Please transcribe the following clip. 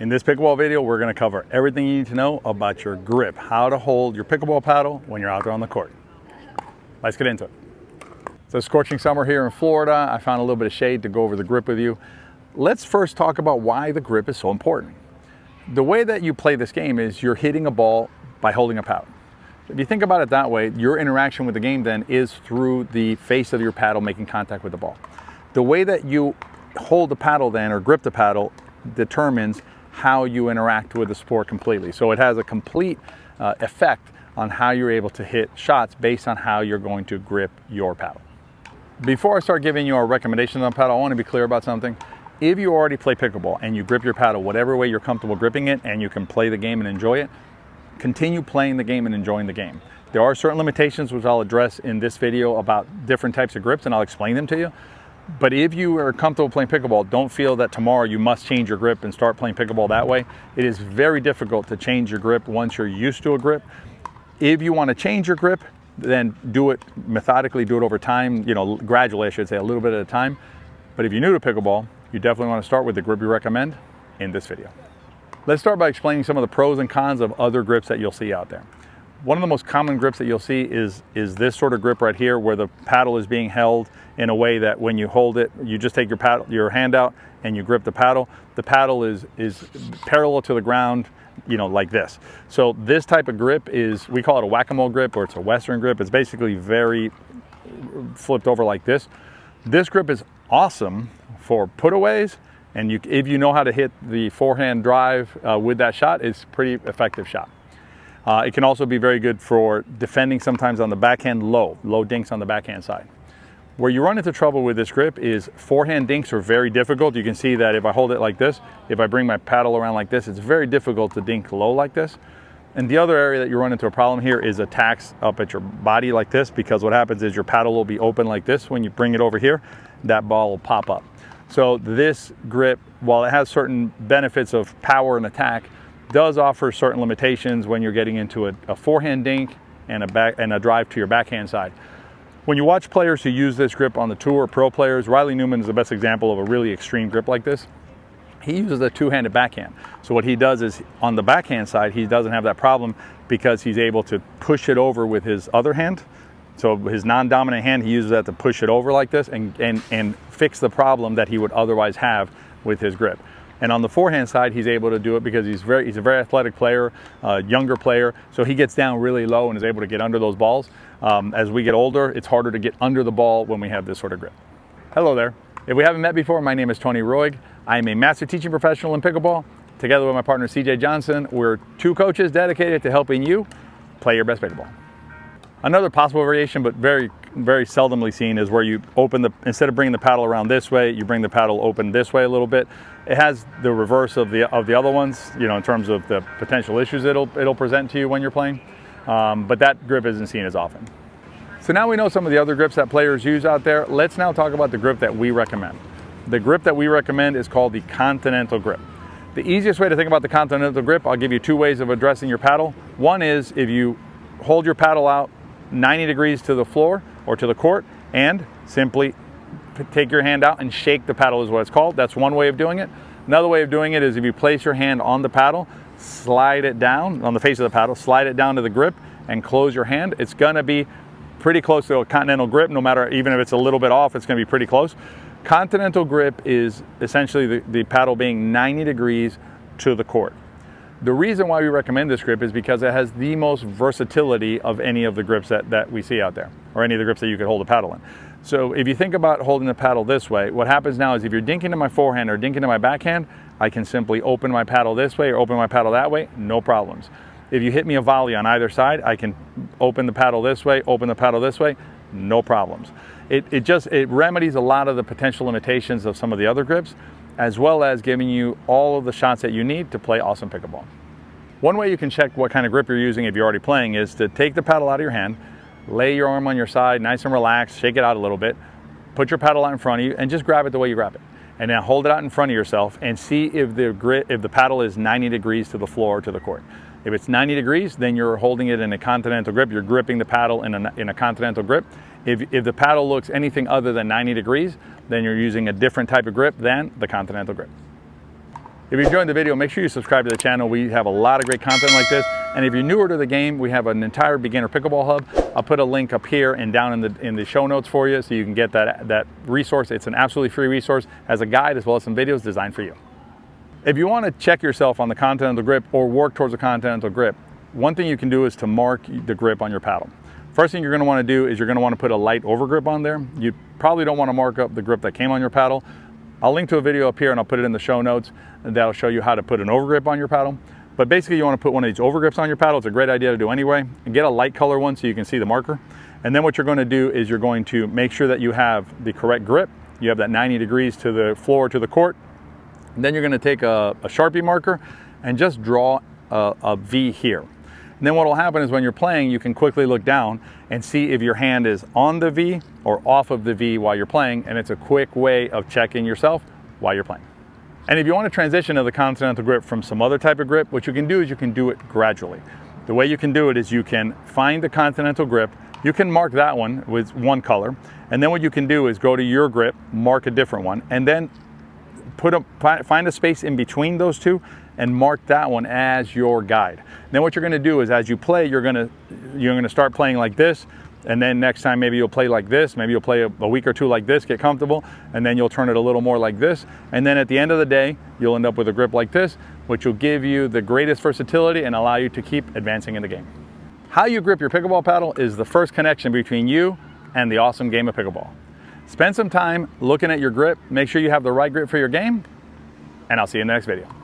In this pickleball video, we're going to cover everything you need to know about your grip, how to hold your pickleball paddle when you're out there on the court. Let's get into it. It's a scorching summer here in Florida. I found a little bit of shade to go over the grip with you. Let's first talk about why the grip is so important. The way that you play this game is you're hitting a ball by holding a paddle. If you think about it that way, your interaction with the game then is through the face of your paddle making contact with the ball. The way that you hold the paddle then, or grip the paddle, determines how you interact with the sport completely. So it has a complete effect on how you're able to hit shots based on how you're going to grip your paddle. Before I start giving you our recommendations on paddle, I want to be clear about something. If you already play pickleball and you grip your paddle whatever way you're comfortable gripping it and you can play the game and enjoy it, continue playing the game and enjoying the game. There are certain limitations which I'll address in this video about different types of grips, and I'll explain them to you. But if you are comfortable playing pickleball, don't feel that tomorrow you must change your grip and start playing pickleball that way. It is very difficult to change your grip once you're used to a grip. If you want to change your grip, then do it methodically, do it over time, gradually I should say, a little bit at a time. But if you're new to pickleball, you definitely want to start with the grip we recommend in this video. Let's start by explaining some of the pros and cons of other grips that you'll see out there. One of the most common grips that you'll see is this sort of grip right here, where the paddle is being held in a way that when you hold it, you just take your hand out and you grip the paddle. The paddle is parallel to the ground, like this. So this type of grip we call it a whack-a-mole grip, or it's a Western grip. It's basically very flipped over like this. This grip is awesome for putaways, and if you know how to hit the forehand drive with that shot, it's a pretty effective shot. It can also be very good for defending sometimes on the backhand low dinks on the backhand side. Where you run into trouble with this grip is forehand dinks are very difficult. You can see that if I hold it like this, if I bring my paddle around like this, it's very difficult to dink low like this. And the other area that you run into a problem here is attacks up at your body like this, because what happens is your paddle will be open like this. When you bring it over here, that ball will pop up. So this grip, while it has certain benefits of power and attack, does offer certain limitations when you're getting into a forehand dink and a drive to your backhand side. When you watch players who use this grip on the tour, pro players, Riley Newman is the best example of a really extreme grip like this. He uses a two-handed backhand. So what he does is, on the backhand side, he doesn't have that problem because he's able to push it over with his other hand. So his non-dominant hand, he uses that to push it over like this and fix the problem that he would otherwise have with his grip. And on the forehand side, he's able to do it because he's a very athletic player, younger player. So he gets down really low and is able to get under those balls. As we get older, it's harder to get under the ball when we have this sort of grip. Hello there. If we haven't met before, my name is Tony Roig. I am a master teaching professional in pickleball. Together with my partner, CJ Johnson, we're two coaches dedicated to helping you play your best pickleball. Another possible variation, but very, very seldomly seen, is where you instead of bringing the paddle around this way, you bring the paddle open this way a little bit. It has the reverse of the other ones, in terms of the potential issues it'll present to you when you're playing. But that grip isn't seen as often. So now we know some of the other grips that players use out there. Let's now talk about the grip that we recommend. The grip that we recommend is called the Continental Grip. The easiest way to think about the Continental Grip, I'll give you two ways of addressing your paddle. One is if you hold your paddle out 90 degrees to the floor or to the court and simply take your hand out and shake the paddle is what it's called. That's one way of doing it. Another way of doing it is if you place your hand on the paddle, slide it down on the face of the paddle, slide it down to the grip and close your hand. It's going to be pretty close to a Continental Grip. No matter, even if it's a little bit off, it's going to be pretty close. Continental Grip is essentially the paddle being 90 degrees to the court. The reason why we recommend this grip is because it has the most versatility of any of the grips that we see out there, or any of the grips that you could hold a paddle in. So if you think about holding the paddle this way, what happens now is if you're dinking to my forehand or dinking to my backhand, I can simply open my paddle this way or open my paddle that way, no problems. If you hit me a volley on either side, I can open the paddle this way, open the paddle this way, no problems. It remedies a lot of the potential limitations of some of the other grips, as well as giving you all of the shots that you need to play awesome pickleball. One way you can check what kind of grip you're using if you're already playing is to take the paddle out of your hand, lay your arm on your side, nice and relaxed, shake it out a little bit, put your paddle out in front of you, and just grab it the way you grab it. And now hold it out in front of yourself and see if the paddle is 90 degrees to the floor or to the court. If it's 90 degrees, then you're holding it in a Continental Grip. You're gripping the paddle in a Continental Grip. If the paddle looks anything other than 90 degrees, then you're using a different type of grip than the Continental Grip. If you enjoyed the video, make sure you subscribe to the channel. We have a lot of great content like this. And if you're newer to the game, we have an entire beginner pickleball hub. I'll put a link up here and down in the show notes for you so you can get that resource. It's an absolutely free resource as a guide as well as some videos designed for you. If you want to check yourself on the Continental Grip or work towards a Continental Grip, one thing you can do is to mark the grip on your paddle. First thing you're going to want to do is you're going to want to put a light overgrip on there. You probably don't want to mark up the grip that came on your paddle. I'll link to a video up here and I'll put it in the show notes, and that'll show you how to put an overgrip on your paddle. But basically you want to put one of these overgrips on your paddle. It's a great idea to do anyway. And get a light color one so you can see the marker. And then what you're going to do is you're going to make sure that you have the correct grip. You have that 90 degrees to the floor, to the court. And then you're going to take a Sharpie marker and just draw a V here. And then what will happen is when you're playing, you can quickly look down and see if your hand is on the V or off of the V while you're playing. And it's a quick way of checking yourself while you're playing. And if you want to transition to the Continental Grip from some other type of grip, what you can do is you can do it gradually. The way you can do it is you can find the Continental Grip. You can mark that one with one color. And then what you can do is go to your grip, mark a different one, and then find a space in between those two and mark that one as your guide. Then what you're going to do is as you play, you're going to start playing like this, and then next time maybe you'll play like this, maybe you'll play a week or two like this, get comfortable, and then you'll turn it a little more like this, and then at the end of the day you'll end up with a grip like this, which will give you the greatest versatility and allow you to keep advancing in the game. How you grip your pickleball paddle is the first connection between you and the awesome game of pickleball. Spend some time looking at your grip, make sure you have the right grip for your game, and I'll see you in the next video.